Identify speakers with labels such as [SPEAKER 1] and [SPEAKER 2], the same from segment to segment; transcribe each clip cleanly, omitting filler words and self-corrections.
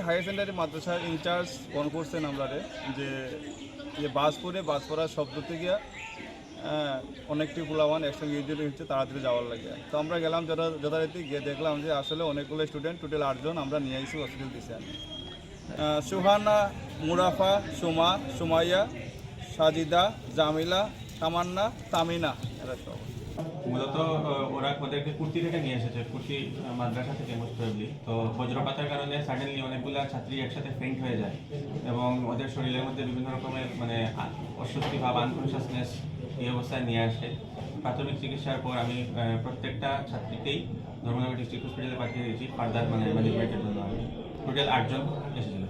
[SPEAKER 1] Higher secondary মাদ্রাসার in charge phone করছেন আমরা যে বাস পড়ার শব্দ থেকে অনেকটি পোলাওয়ান একসঙ্গে ইঞ্জুরি হচ্ছে তাড়াতাড়ি যাওয়ার লাগে। তো আমরা গেলাম যথারীতি গিয়ে দেখলাম যে আসলে অনেকগুলো স্টুডেন্ট, টোটাল 8 জন আমরা নিয়ে আসি হসপিটাল দিচ্ছি। সুহানা, মুরাফা, সুমা, সুমাইয়া, সাজিদা, জামিলা, তামান্না, তামিনা, এরা সব।
[SPEAKER 2] মূলত ওরা ওদেরকে কুর্তি থেকে নিয়ে এসেছে, কুর্তি মাদ্রাসা থেকে মোস্ট প্রবাবলি। তো বজ্রপাতের কারণে সাডেনলি অনেকগুলো ছাত্রী একসাথে ফেইন্ট হয়ে যায় এবং ওদের শরীরের মধ্যে বিভিন্ন রকমের অস্বস্তি ভাব, আনকনশাসনেস এই অবস্থায় নিয়ে আসে। প্রাথমিক চিকিৎসার পর আমি প্রত্যেকটা ছাত্রীকেই ধর্মনগর ডিস্ট্রিক্ট হসপিটালে পাঠিয়ে দিয়েছি ফার্দার ম্যানেজমেন্টের জন্য। আমি টোটাল 8 জন এসেছিল।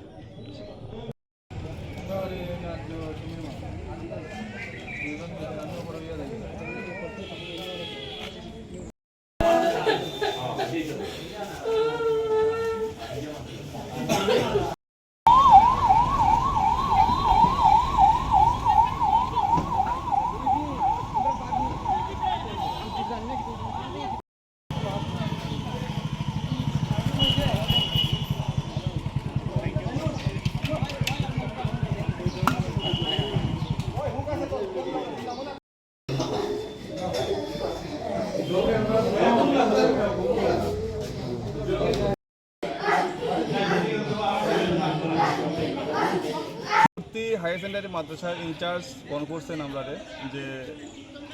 [SPEAKER 1] হায়ার সেকেন্ডারি মাদ্রাসার ইনচার্জ ফোন করছেন আমরা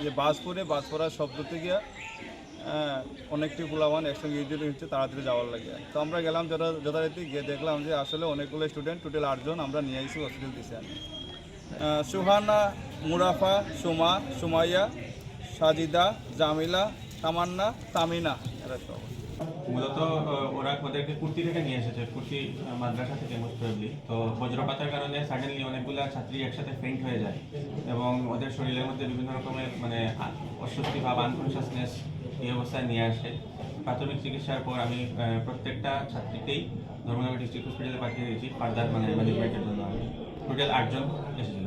[SPEAKER 1] যে বাস পড়ার শব্দ থেকে অনেকটি পোলাওয়ান একসঙ্গে ইঞ্জুরি হচ্ছে তাড়াতাড়ি যাওয়ার লাগে। তো আমরা গেলাম যথারীতি গিয়ে দেখলাম যে আসলে অনেকগুলো স্টুডেন্ট, টোটাল 8 জন আমরা নিয়ে আসি হসপিটাল দিচ্ছি। সুহানা, মুরাফা, সুমা, সুমাইয়া, সাজিদা, জামিলা, তামান্না, তামিনা, এরা সব।
[SPEAKER 2] মূলত ওরা ওদেরকে কুর্তি থেকে নিয়ে এসেছে, কুর্তি মাদ্রাসা থেকে মোস্ট প্রবাবলি। তো বজ্রপাতের কারণে সাডেনলি অনেকগুলো ছাত্রী একসাথে ফেইন্ট হয়ে যায় এবং ওদের শরীরের মধ্যে বিভিন্ন রকমের অস্বস্তি ভাব, আনকনশাসনেস এই অবস্থায় নিয়ে আসে। প্রাথমিক চিকিৎসার পর আমি প্রত্যেকটা ছাত্রীকেই ধর্মনগর ডিস্ট্রিক্ট হসপিটালে পাঠিয়ে দিয়েছি ফার্দার ম্যানেজমেন্টের জন্য। আমি টোটাল 8 জন এসেছিল।